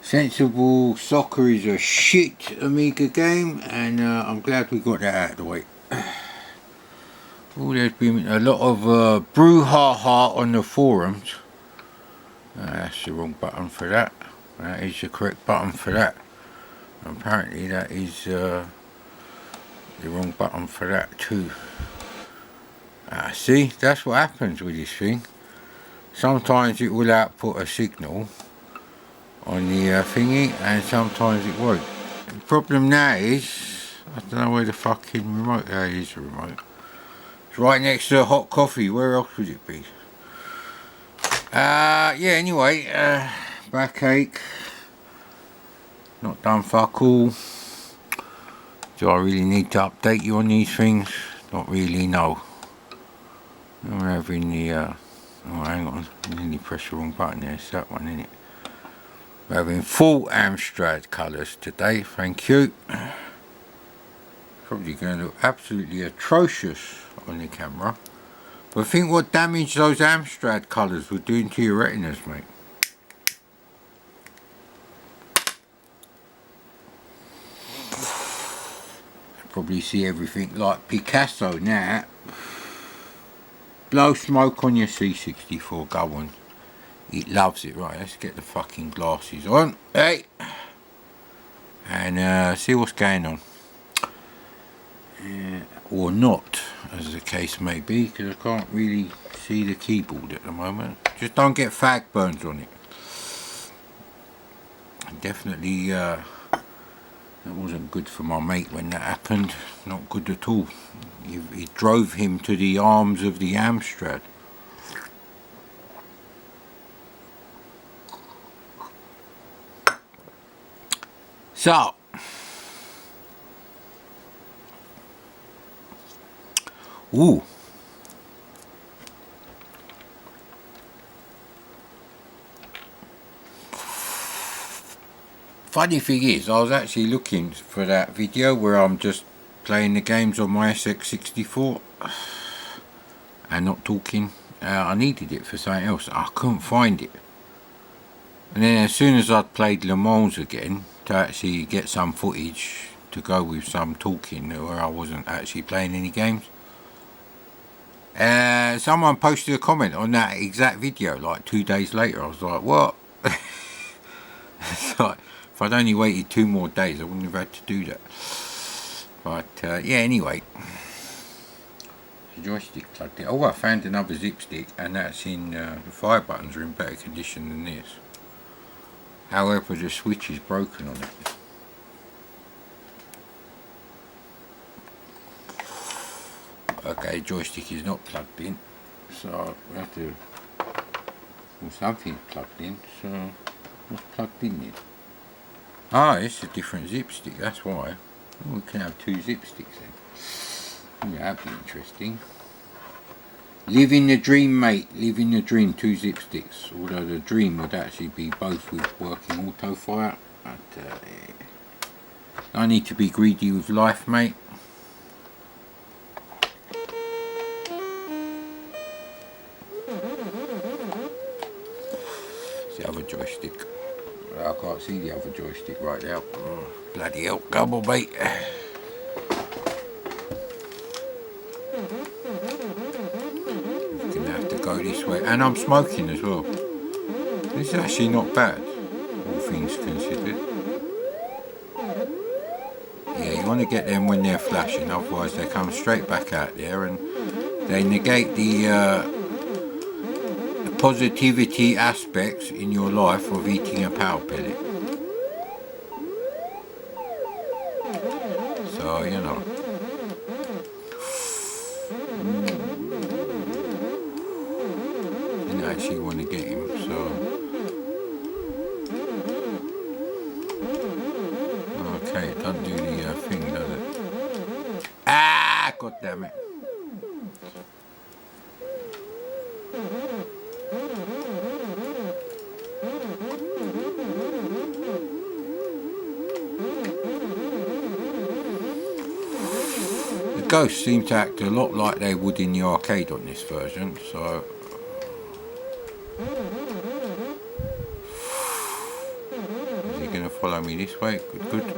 Sensible Soccer is a shit Amiga game, and I'm glad we got that out of the way. Oh, there's been a lot of brouhaha on the forums. That's the wrong button for that. That is the correct button for that. Apparently that is the wrong button for that too. See, that's what happens with this thing. Sometimes it will output a signal on the thingy, and sometimes it won't. The problem now is, I don't know where the fucking remote, there it is, the remote. It's right next to the hot coffee, where else would it be? Yeah, anyway, backache, not done fuck all. Do I really need to update you on these things? Not really, no. I'm having the, oh hang on, I nearly pressed the wrong button there, it's that one, isn't it? We're having full Amstrad colours today, thank you. Probably going to look absolutely atrocious on the camera. But think what damage those Amstrad colours were doing to your retinas, mate. Probably see everything like Picasso now. Blow smoke on your C64, go on. It loves it. Right, let's get the fucking glasses on. Hey! And see what's going on. Or not, as the case may be, because I can't really see the keyboard at the moment. Just don't get fag burns on it. Definitely, that wasn't good for my mate when that happened. Not good at all. It drove him to the arms of the Amstrad. So, ooh. Funny thing is, I was actually looking for that video where I'm just playing the games on my SX64 and not talking. I needed it for something else. I couldn't find it. And then as soon as I'd played Le Mans again, to actually get some footage to go with some talking where I wasn't actually playing any games, someone posted a comment on that exact video like 2 days later. I was like, what? It's like, if I'd only waited 2 more days I wouldn't have had to do that. But yeah, anyway, the joystick plugged in. Oh, I found another zip stick, and that's in the fire buttons are in better condition than this. However, the switch is broken on it. Okay, joystick is not plugged in, so we have to, well, something's plugged in, so what's plugged in then? Ah, it's a different zip stick, that's why. Oh, we can have 2 zip sticks then. Yeah, that'd be interesting. Living the dream, mate, living the dream, 2 zip sticks. Although the dream would actually be both with working auto fire. But I need to be greedy with life, mate. It's the other joystick. I can't see the other joystick right now. Oh, bloody hell, come on, mate. Gonna have to go this way. And I'm smoking as well. This is actually not bad, all things considered. Yeah, you want to get them when they're flashing, otherwise they come straight back out there and they negate the positivity aspects in your life of eating a power pellet. So, you know. Didn't actually want to get him, so. Okay, it doesn't do the thing, does it? Ah, god damn it. Ghosts seem to act a lot like they would in the arcade on this version, so as you follow me this way. Good.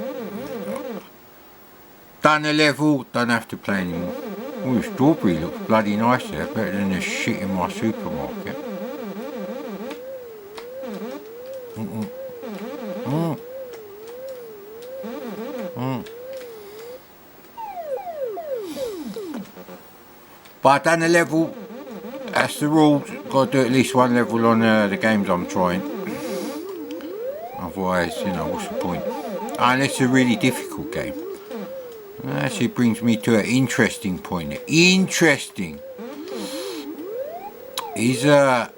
Done a level, don't have to play anymore. Oh, the strawberry looks bloody nice there, better than the shit in my supermarket. But I've done a level, that's the rules. Got to do at least one level on the games I'm trying. Otherwise, you know, what's the point? Unless it's a really difficult game. That actually brings me to an interesting point. Interesting. Is a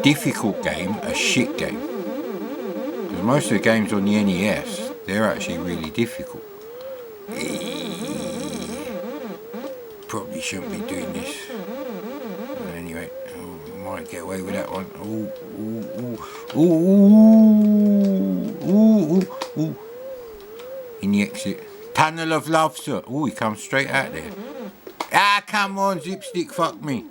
difficult game a shit game? Because most of the games on the NES, they're actually really difficult. Probably shouldn't be doing this. But anyway, might get away with that one. Ooh. In the exit. Tunnel of Love, sir. Oh, he comes straight out there. Ah, come on, Zipstick, fuck me.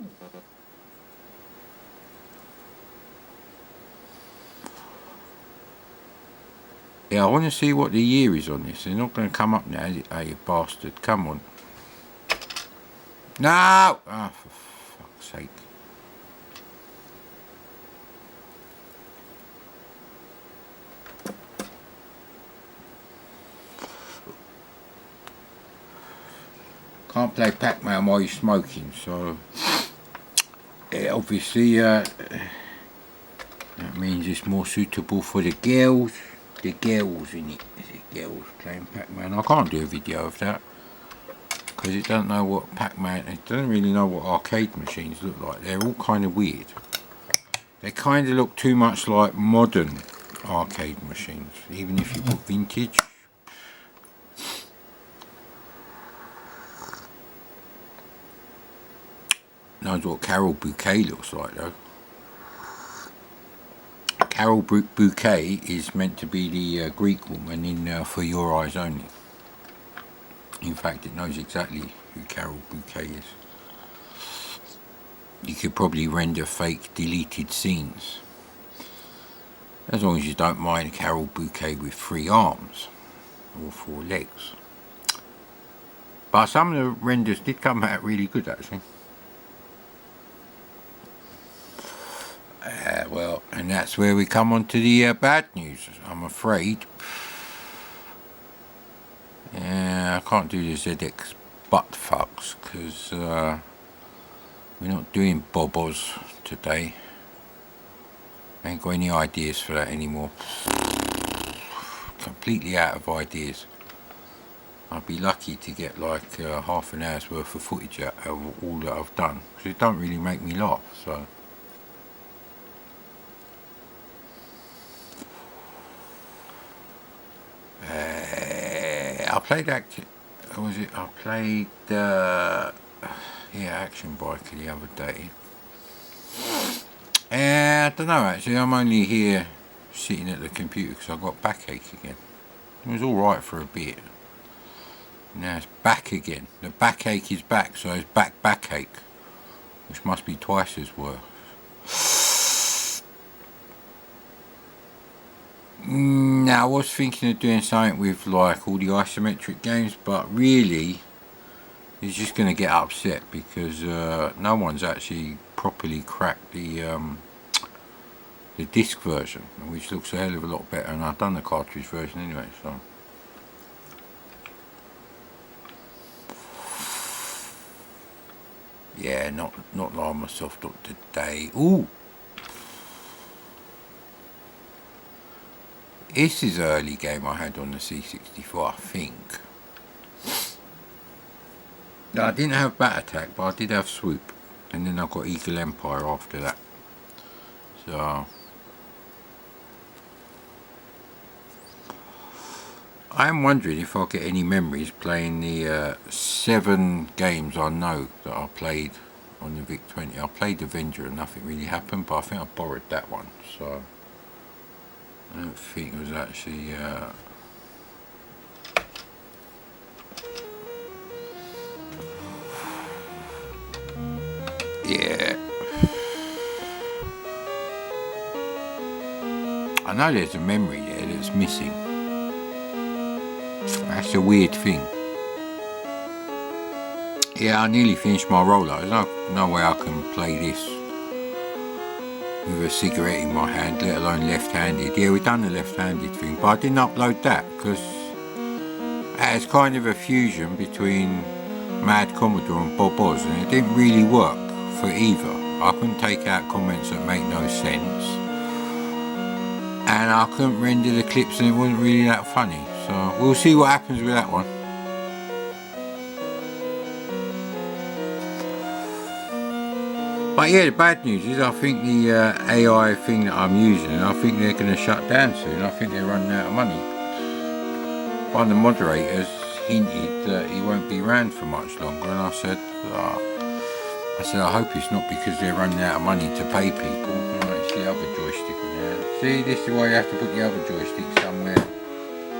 Yeah, I want to see what the year is on this. They're not going to come up now, is it? Oh, you bastard. Come on. No! Oh, for fuck's sake. Can't play Pac-Man while you're smoking, so yeah, obviously that means it's more suitable for the girls. The girls in it. Is it girls playing Pac-Man? I can't do a video of that because it doesn't know what Pac-Man. It doesn't really know what arcade machines look like. They're all kind of weird. They kind of look too much like modern arcade machines, even if you put vintage. Knows what Carol Bouquet looks like though. Carol Bouquet is meant to be the Greek woman in For Your Eyes Only. In fact, it knows exactly who Carol Bouquet is. You could probably render fake deleted scenes, as long as you don't mind Carol Bouquet with 3 arms or 4 legs. But some of the renders did come out really good actually. Well, and that's where we come on to the bad news, I'm afraid. I can't do the ZX butt fucks because we're not doing bobos today. I ain't got any ideas for that anymore. Completely out of ideas. I'd be lucky to get like half an hour's worth of footage out of all that I've done, because it don't really make me laugh, so. I played I played Action Biker the other day. I don't know actually, I'm only here sitting at the computer because I got backache again. It was alright for a bit. Now it's back again. The backache is back, so it's backache, which must be twice as worse. Now I was thinking of doing something with like all the isometric games, but really it's just going to get upset because no one's actually properly cracked the disc version, which looks a hell of a lot better, and I've done the cartridge version anyway, so. Yeah, not Llama Soft up today. Ooh! This is an early game I had on the C64, I think. No, I didn't have Bat Attack, but I did have Swoop. And then I got Eagle Empire after that. So I'm wondering if I'll get any memories playing the 7 games I know that I played on the VIC-20. I played Avenger and nothing really happened, but I think I borrowed that one, so I don't think it was actually yeah. I know there's a memory there that's missing. That's a weird thing. Yeah, I nearly finished my roller. There's no way I can play this with a cigarette in my hand, let alone left-handed. Yeah, we've done the left-handed thing, but I didn't upload that because it's kind of a fusion between Mad Commodore and Bob Oz, and it didn't really work for either. I couldn't take out comments that make no sense, and I couldn't render the clips, and it wasn't really that funny. So we'll see what happens with that one. But yeah, the bad news is I think the AI thing that I'm using, I think they're going to shut down soon. I think they're running out of money. One of the moderators hinted that he won't be around for much longer, and I said, I hope it's not because they're running out of money to pay people. It's the other joystick on there. See, this is why you have to put the other joystick somewhere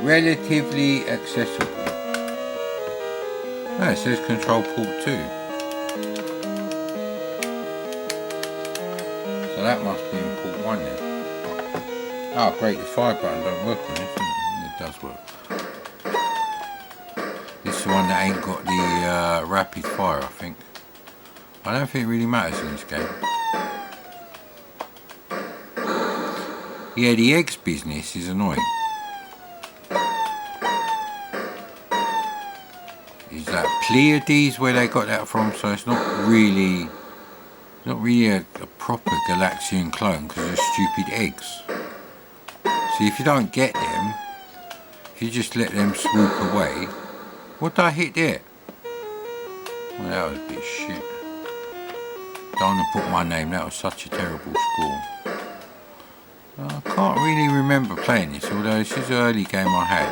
relatively accessible. Oh, it says control port 2. So that must be in port 1 then. Oh great, the fire button don't work on it, doesn't it? It does work. This is the one that ain't got the rapid fire, I think. I don't think it really matters in this game. Yeah, the eggs business is annoying. Is that Pleiades where they got that from? So it's not really a proper Galaxian clone because they're stupid eggs. See, if you don't get them, if you just let them swoop away. What did I hit there? Well, that was a bit of shit. Don't want to put my name, that was such a terrible score. I can't really remember playing this, although this is an early game I had.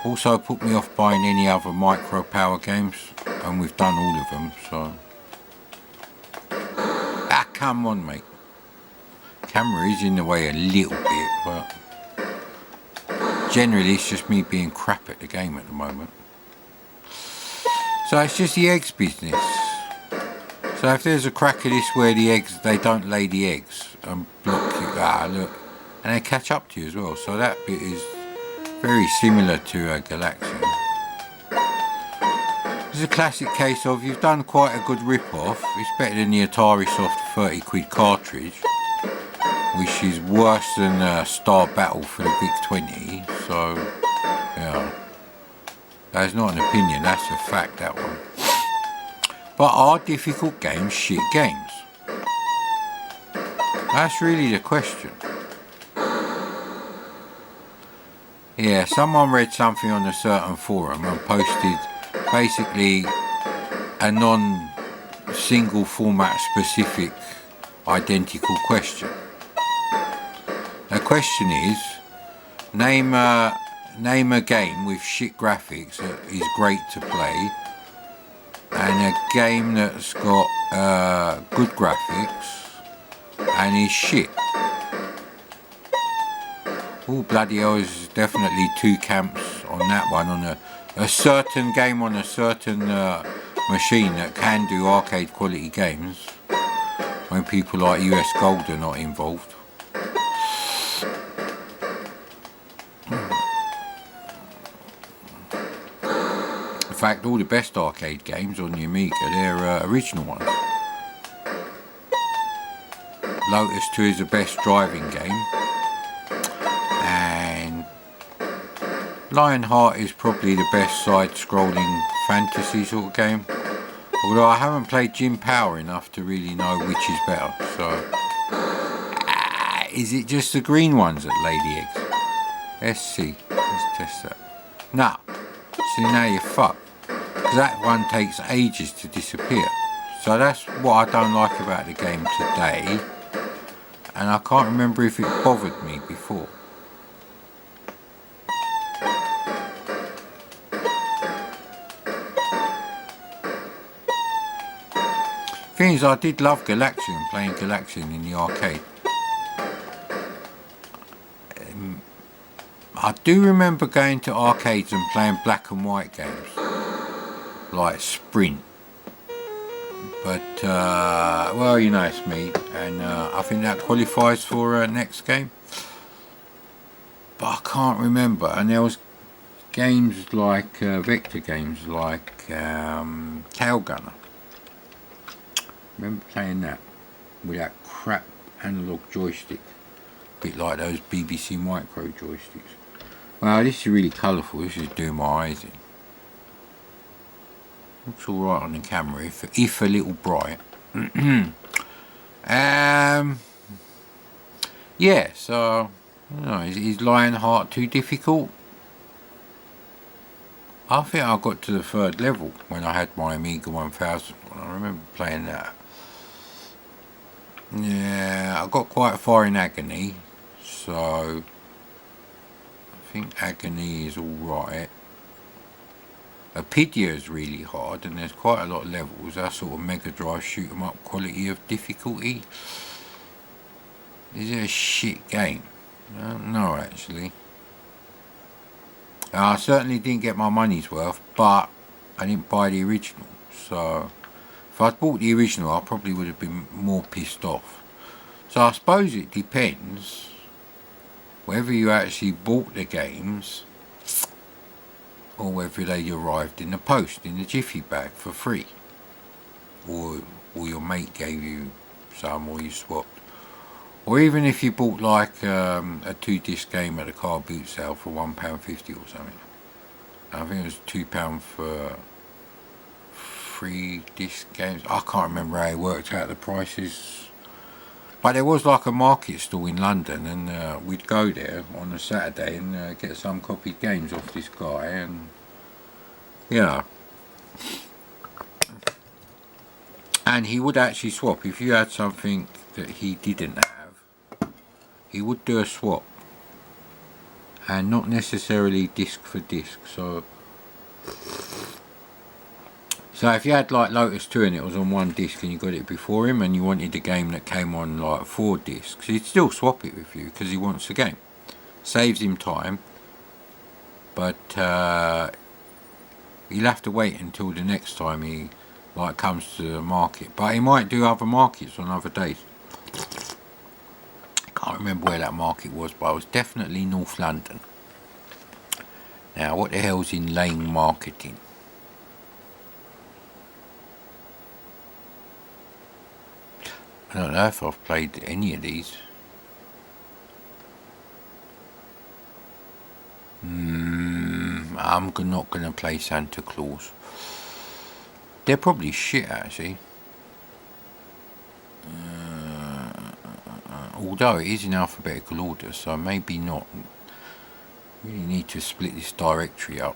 Also put me off buying any other micro power games, and we've done all of them, so. Ah, come on, mate. Camera is in the way a little bit, but generally it's just me being crap at the game at the moment. So it's just the eggs business. So if there's a crack of this where the eggs, they don't lay the eggs and block you, look, and they catch up to you as well. So that bit is very similar to a Galaxian. This is a classic case of you've done quite a good rip-off. It's better than the Atari Soft 30 quid cartridge, which is worse than Star Battle for the VIC-20. So, yeah, that's not an opinion, that's a fact, that one. But are difficult games shit games? That's really the question. Yeah, someone read something on a certain forum and posted basically a non-single format specific identical question. The question is, name a game with shit graphics that is great to play, and a game that's got good graphics and is shit. Oh bloody hell, there's definitely two camps on that one. On a certain game on a certain machine that can do arcade quality games when people like US Gold are not involved. In fact, all the best arcade games on the Amiga, they're original ones. Lotus 2 is the best driving game, and Lionheart is probably the best side-scrolling fantasy sort of game. Although I haven't played Jim Power enough to really know which is better. So, is it just the green ones that lay the eggs? Let's see. Let's test that. Nah. See, now you're fucked. Because that one takes ages to disappear. So that's what I don't like about the game today. And I can't remember if it bothered me before. Thing is, I did love Galaxian, playing Galaxian in the arcade. I do remember going to arcades and playing black and white games, like Sprint, But well, you know, it's me, and I think that qualifies for next game. But I can't remember. And there was games like vector games like Tail Gunner. Remember playing that with that crap analog joystick, a bit like those BBC Micro joysticks. Wow, this is really colourful. This is doing my eyes in. Looks alright on the camera, if a little bright. Yeah, so, I don't know, is Lionheart too difficult? I think I got to the 3rd level when I had my Amiga 1000. I remember playing that. Yeah, I got quite far in Agony, so I think Agony is alright. Apidia is really hard, and there's quite a lot of levels. That sort of Mega Drive shoot 'em up quality of difficulty. Is it a shit game? No, actually. I certainly didn't get my money's worth, but I didn't buy the original. So if I'd bought the original, I probably would have been more pissed off. So I suppose it depends whether you actually bought the games or whether they arrived in the post in the jiffy bag for free, or your mate gave you some, or you swapped, or even if you bought like a 2-disc game at the car boot sale for £1.50 or something. I think it was £2 for 3-disc games. I can't remember how it worked out the prices. But there was like a market stall in London, and we'd go there on a Saturday and get some copied games off this guy, and yeah. And he would actually swap. If you had something that he didn't have, he would do a swap. And not necessarily disc for disc. So if you had like Lotus 2 and it was on 1 disc and you got it before him, and you wanted a game that came on like 4 discs, he'd still swap it with you because he wants the game. Saves him time, but he'll have to wait until the next time he like comes to the market. But he might do other markets on other days. I can't remember where that market was, but it was definitely North London. Now, what the hell's in lane marketing? I don't know if I've played any of these. I'm not going to play Santa Claus. They're probably shit, actually. Although it is in alphabetical order, so maybe not. Really need to split this directory up.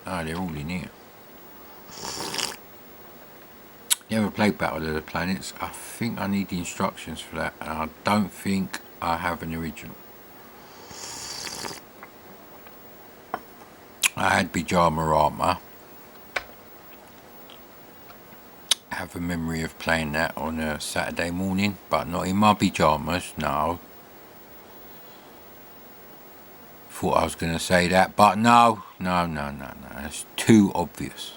Ah, they're all in here. Never played Battle of the Planets. I think I need the instructions for that, and I don't think I have an original. I had Pyjamarama. I have a memory of playing that on a Saturday morning, but not in my pyjamas, no. Thought I was going to say that, but no, it's too obvious.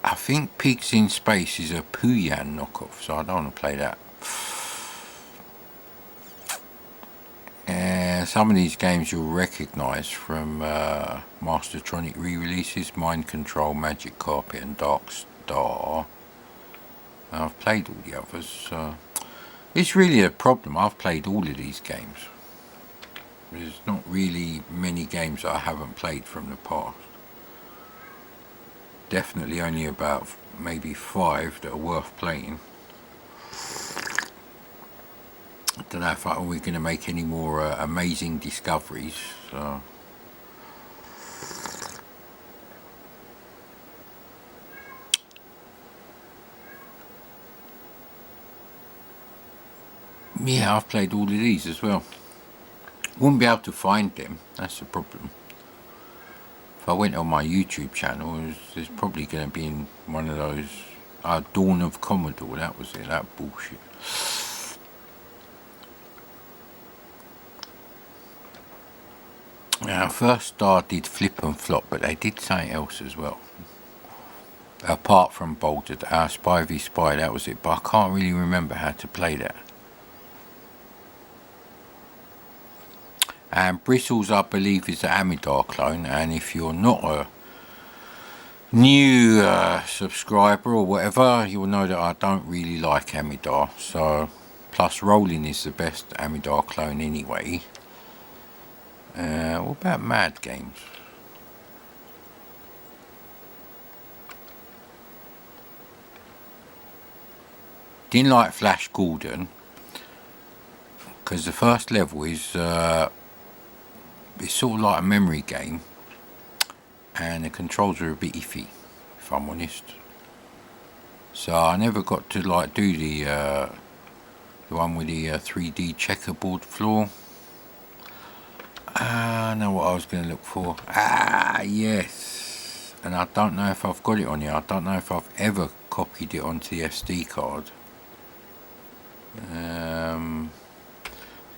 I think Pigs in Space is a Pooyan knockoff, so I don't want to play that. Some of these games you'll recognise from Mastertronic re-releases: Mind Control, Magic Carpet and Dark Star. I've played all the others, so it's really a problem. I've played all of these games. There's not really many games that I haven't played from the past. Definitely only about maybe 5 that are worth playing. I don't know if we're going to make any more amazing discoveries. So. Yeah, I've played all of these as well. Wouldn't be able to find them, that's the problem. If I went on my YouTube channel, there's probably going to be in one of those Dawn of Commodore, that was it, that bullshit. Now, First Star did Flip and Flop, but they did something else as well. Apart from Boulder, Spy v Spy, that was it, but I can't really remember how to play that. And Bristles, I believe, is the Amidar clone, and if you're not a new subscriber or whatever, you'll know that I don't really like Amidar. So, plus Rolling is the best Amidar clone anyway. What about Mad Games? Didn't like Flash Gordon because the first level is it's sort of like a memory game, and the controls are a bit iffy, if I'm honest. So I never got to like do the one with the 3D checkerboard floor. I know what I was going to look for. Yes. And I don't know if I've got it on here. I don't know if I've ever copied it onto the SD card.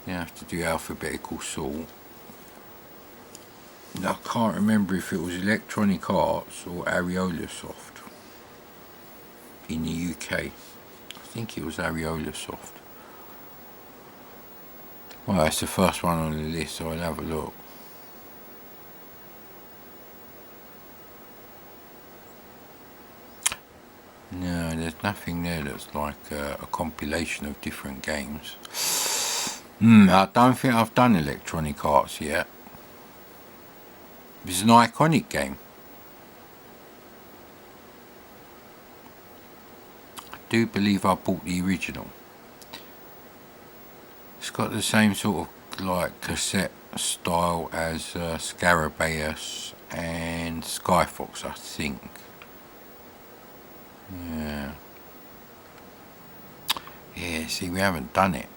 You have to do alphabetical sort. I can't remember if it was Electronic Arts or Areola Soft in the UK. I think it was Areola Soft. Well, that's the first one on the list, so I'll have a look. No, there's nothing there that's like a compilation of different games. I don't think I've done Electronic Arts yet. It's an iconic game. I do believe I bought the original. It's got the same sort of like cassette style as Scarabaeus and Skyfox, I think. Yeah, see, we haven't done it.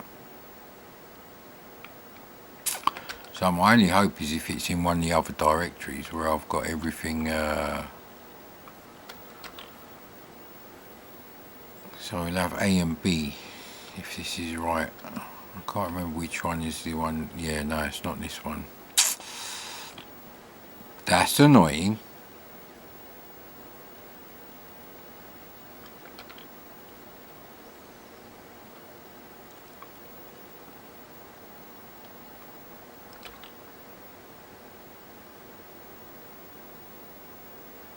So my only hope is if it's in one of the other directories where I've got everything. So we'll have A and B, if this is right. I can't remember which one is the one. Yeah, no, it's not this one. That's annoying.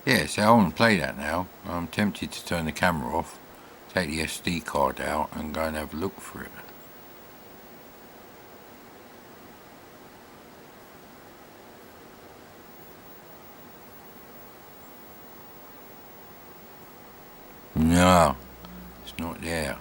Yeah, so I want to play that now. I'm tempted to turn the camera off, take the SD card out and go and have a look for it. No, it's not there.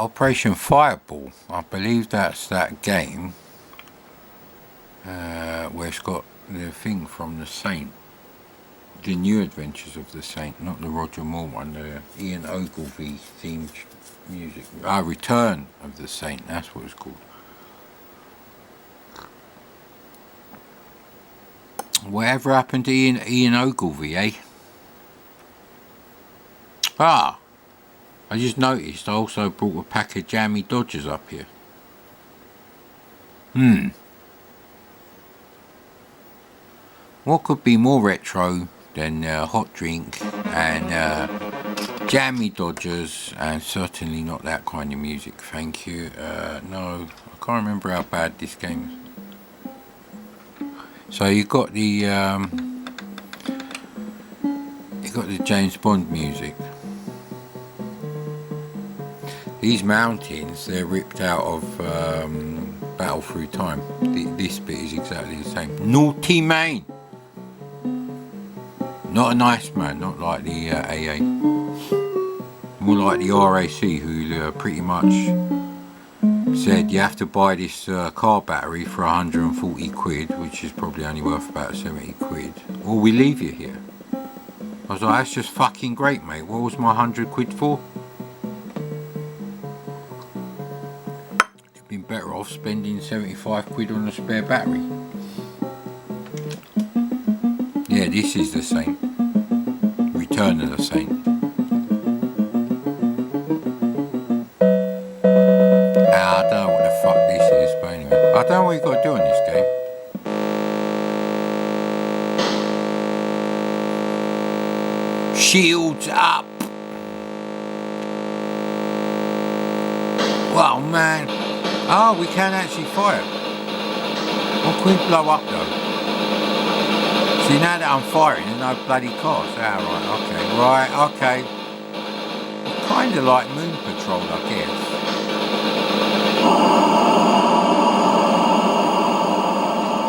Operation Fireball. I believe that's that game where it's got the thing from the Saint. The New Adventures of the Saint, not the Roger Moore one, the Ian Ogilvy themed music. Return of the Saint, that's what it's called. Whatever happened to Ian Ogilvy, eh? I just noticed I also brought a pack of jammy Dodgers up here. What could be more retro than hot drink and jammy Dodgers, and certainly not that kind of music, thank you. No, I can't remember how bad this game is. So you got the James Bond music. These mountains, they're ripped out of Battle Through Time. This bit is exactly the same. Naughty man! Not a nice man, not like the AA. More like the RAC, who pretty much said you have to buy this car battery for 140 quid, which is probably only worth about 70 quid, or we leave you here. I was like, that's just fucking great, mate. What was my 100 quid for? off spending 75 quid on a spare battery. Yeah, this is the Saint. Return of the Saint. I don't know what the fuck this is, but anyway. I don't know what you got to do in this game. Shields up! Wow, man. Oh, we can actually fire. What can we blow up though? See, now that I'm firing, there's no bloody cars. Ah, right, okay. Kind of like Moon Patrol, I guess.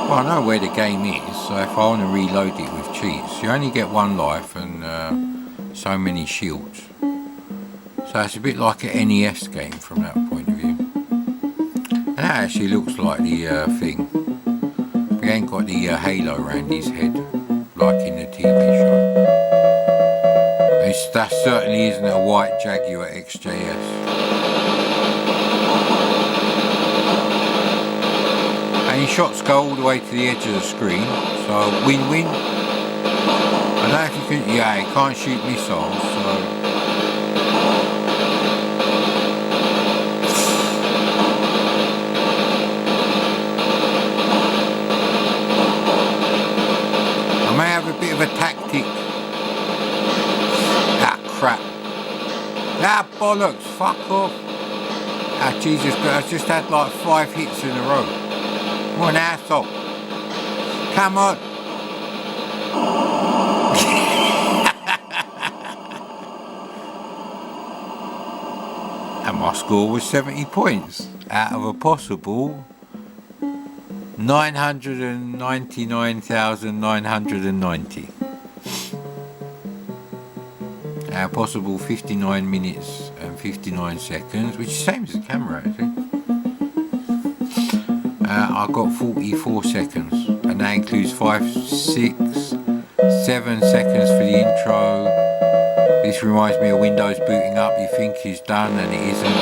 Well, I know where the game is, so if I want to reload it with cheats, you only get one life and so many shields. So it's a bit like an NES game from that point of view. And that actually looks like the thing. He ain't got the halo around his head, like in the TV show. That certainly isn't a white Jaguar XJS. And his shots go all the way to the edge of the screen, so win-win. I don't know if you can, yeah, he can't shoot missiles, so... I may have a bit of a tactic. Ah, crap. Ah, bollocks, fuck off. Ah, Jesus Christ, I just had like 5 hits in a row. What an asshole. Come on. And my score was 70 points out of a possible 999,990. Our possible 59 minutes and 59 seconds, which is the same as the camera actually. I got 44 seconds, and that includes 5, 6, 7 seconds for the intro. This reminds me of Windows booting up. You think it's done and it isn't.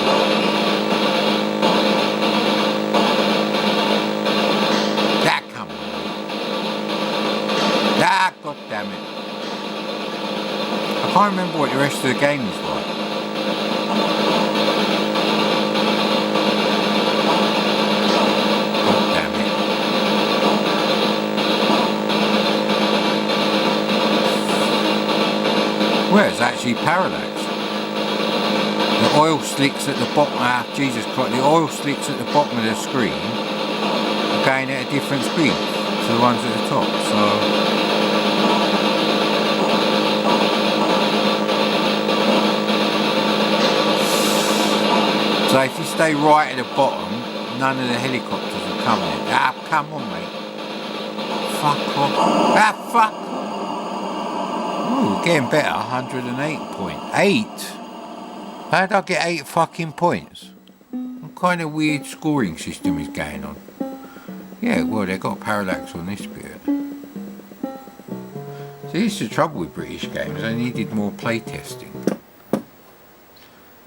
Ah, come on. Ah, god damn it. I can't remember what the rest of the game is like. God damn it. Well, it's actually parallax. The oil slicks at the bottom, Jesus Christ, the oil slicks at the bottom of the screen are going at a different speed to the ones at the top, So if you stay right at the bottom, none of the helicopters will come in. Ah, come on, mate. Fuck off. Ah, fuck. Ooh, getting better. 108.8. How did I get 8 fucking points? What kind of weird scoring system is going on? Yeah, well, they've got parallax on this bit. See, this is the trouble with British games. They needed more playtesting.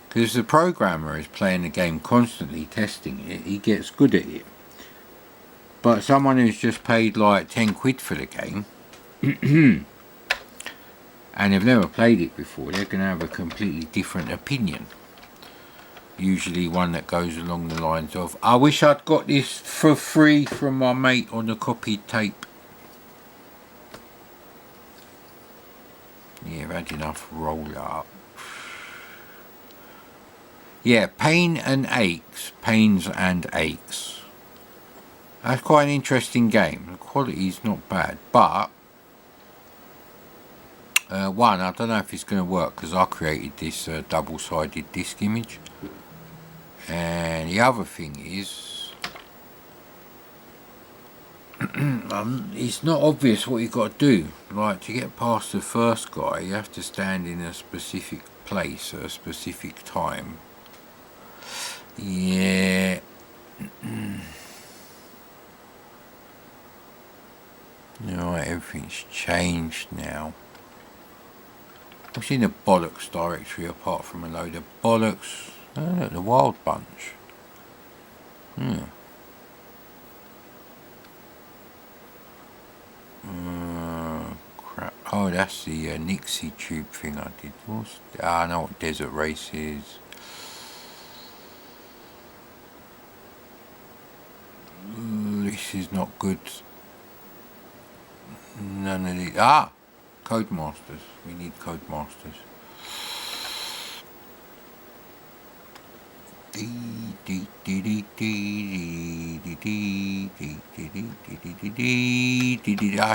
Because the programmer is playing the game constantly, testing it, he gets good at it. But someone who's just paid like 10 quid for the game, and they've never played it before, they're going to have a completely different opinion. Usually one that goes along the lines of, I wish I'd got this for free from my mate on the copied tape. Yeah, I've had enough roll up. Yeah, Pains and Aches. That's quite an interesting game. The quality's not bad, but one, I don't know if it's going to work because I created this double-sided disc image, and the other thing is it's not obvious what you've got to do. Like, to get past the first guy, you have to stand in a specific place at a specific time. Yeah. Right, everything's changed now. What's in the bollocks directory apart from a load of bollocks? Oh, look, the Wild Bunch. Yeah. Crap. Oh, that's the Nixie tube thing I did. I know what Desert Race is. This is not good. None of these. Codemasters. We need Codemasters.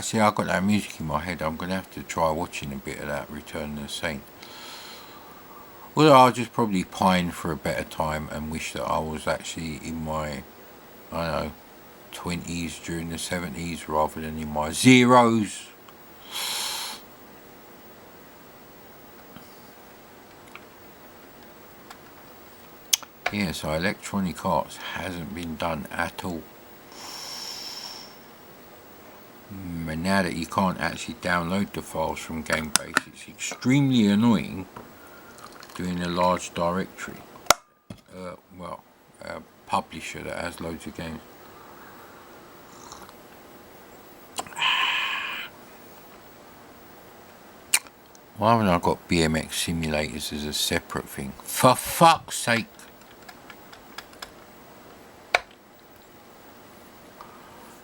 See, I've got that music in my head. I'm going to have to try watching a bit of that Return of the Saint. Although I'll just probably pine for a better time and wish that I was actually in my, I don't know, 20s during the 70s rather than in my zeros. Yeah, so Electronic Arts hasn't been done at all. And now that you can't actually download the files from GameBase, it's extremely annoying doing a large directory. A publisher that has loads of games. Why haven't I got BMX simulators as a separate thing? For fuck's sake!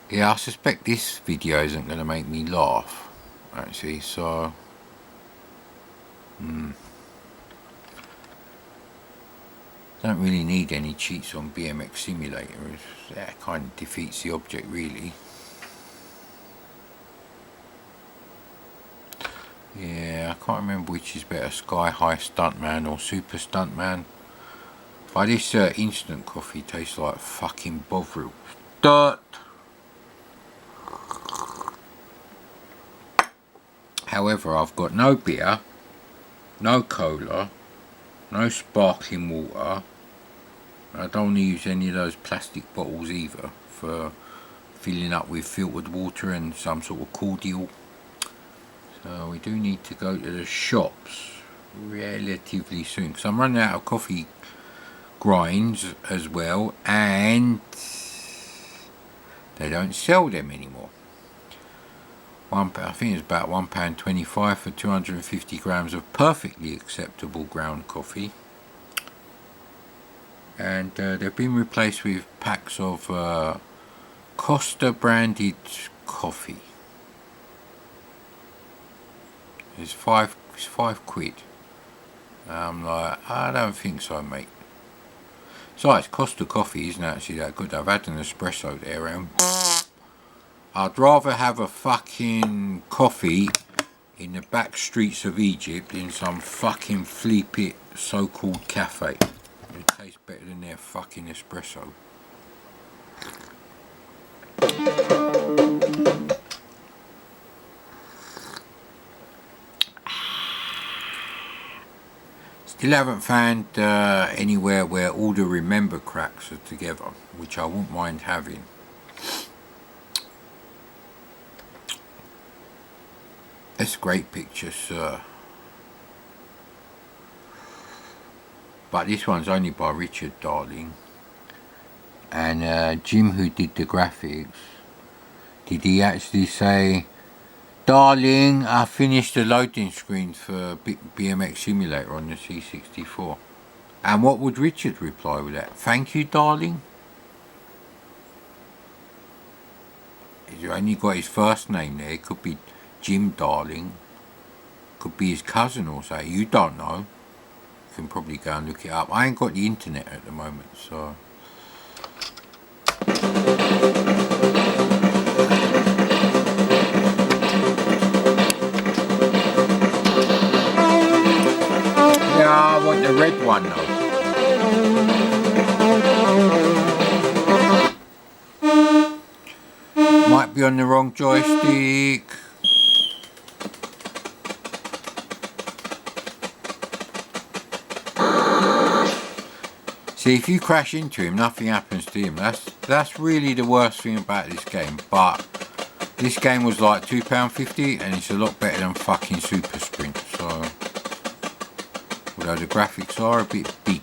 Yeah, I suspect this video isn't going to make me laugh, actually, so... Don't really need any cheats on BMX Simulator. That kind of defeats the object, really. Yeah, I can't remember which is better, Sky High Stuntman or Super Stuntman. But this instant coffee tastes like fucking Bovril. Dirt! However, I've got no beer, no cola, no sparkling water. I don't want to use any of those plastic bottles either for filling up with filtered water and some sort of cordial. So we do need to go to the shops relatively soon because I'm running out of coffee grinds as well, and they don't sell them anymore. I think it's about £1.25 for 250 grams of perfectly acceptable ground coffee, and they've been replaced with packs of Costa branded coffee. It's five quid. I'm like, I don't think so, mate. Besides, Costa coffee isn't actually that good. I've had an espresso there, and I'd rather have a fucking coffee in the back streets of Egypt in some fucking flea pit so-called cafe. It tastes better than their fucking espresso. Still haven't found anywhere where all the remember cracks are together, which I wouldn't mind having. That's a great picture, sir. But this one's only by Richard Darling. And Jim, who did the graphics, did he actually say, "Darling, I finished the loading screen for BMX Simulator on the C64"? And what would Richard reply with that? "Thank you, darling"? He's only got his first name there. It could be Jim Darling. Could be his cousin or so. You don't know. You can probably go and look it up. I ain't got the internet at the moment, so... Yeah, I want the red one though. Might be on the wrong joystick. See, if you crash into him, nothing happens to him. That's really the worst thing about this game. But this game was like £2.50 and it's a lot better than fucking Super Sprint. So, although the graphics are a bit big.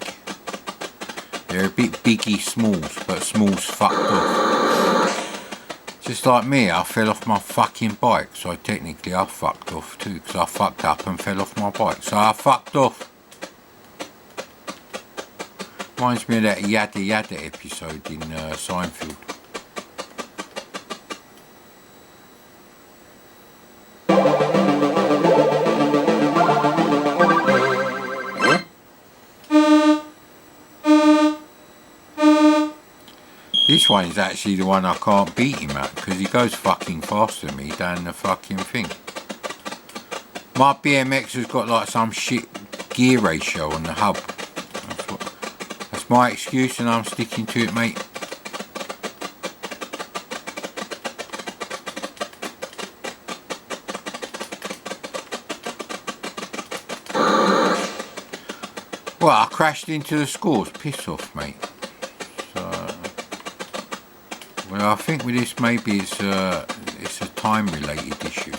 They're a bit biggie smalls, but smalls fucked off. Just like me, I fell off my fucking bike, so technically I fucked off too, because I fucked up and fell off my bike, so I fucked off. Reminds me of that Yada Yada episode in Seinfeld. This one is actually the one I can't beat him at, because he goes fucking faster than me down the fucking thing. My BMX has got like some shit gear ratio on the hub. That's my excuse and I'm sticking to it, mate. Well, I crashed into the scores. Piss off, mate. Well, I think with this maybe it's a time-related issue.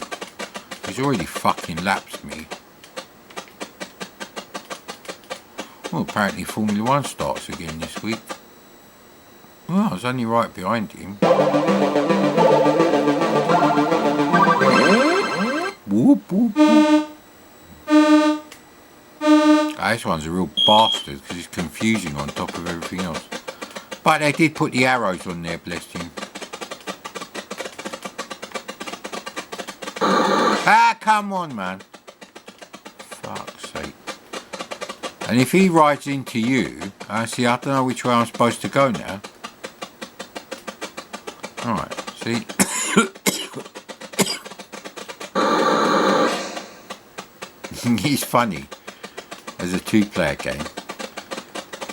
He's already fucking lapsed me. Well, apparently Formula 1 starts again this week. Well, I was only right behind him. Whoop, whoop, whoop. This one's a real bastard because it's confusing on top of everything else. But they did put the arrows on there, bless him. Ah, come on, man. Fuck's sake. And if he rides into you, see, I don't know which way I'm supposed to go now. Alright, see. It's funny as a two-player game.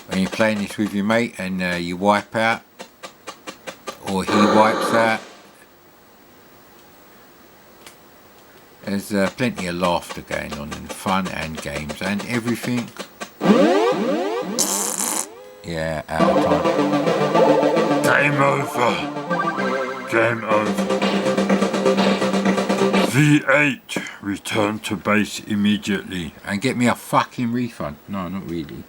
When you're playing this with your mate and you wipe out, or he wipes out, there's plenty of laughter going on and fun and games and everything. Yeah, out of time. Game over. Game over. V8, return to base immediately. And get me a fucking refund. No, not really.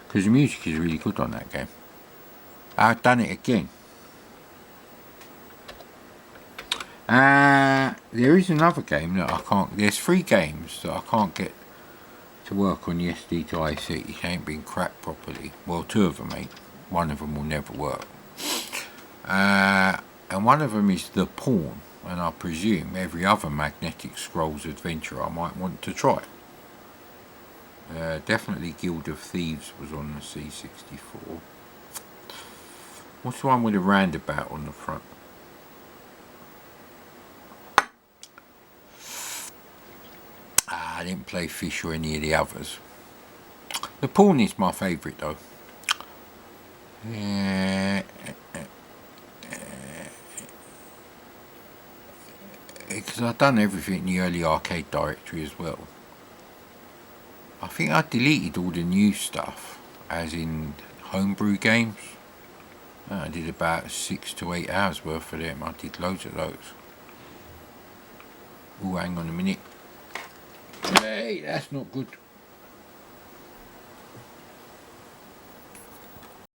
Because the music is really good on that game. I've done it again. There is another game that I can't... There's 3 games that I can't get to work on the SD to IC. It ain't been cracked properly. Well, 2 of them ain't. One of them will never work. And one of them is The Pawn. And I presume every other Magnetic Scrolls adventure I might want to try. Definitely Guild of Thieves was on the C64. What's the one with a roundabout on the front? I didn't play Fish or any of the others. The Pawn is my favourite though. Because I've done everything in the early arcade directory as well. I think I deleted all the new stuff, as in homebrew games. I did about 6 to 8 hours worth of them. I did loads of those. Oh, hang on a minute. Hey, that's not good.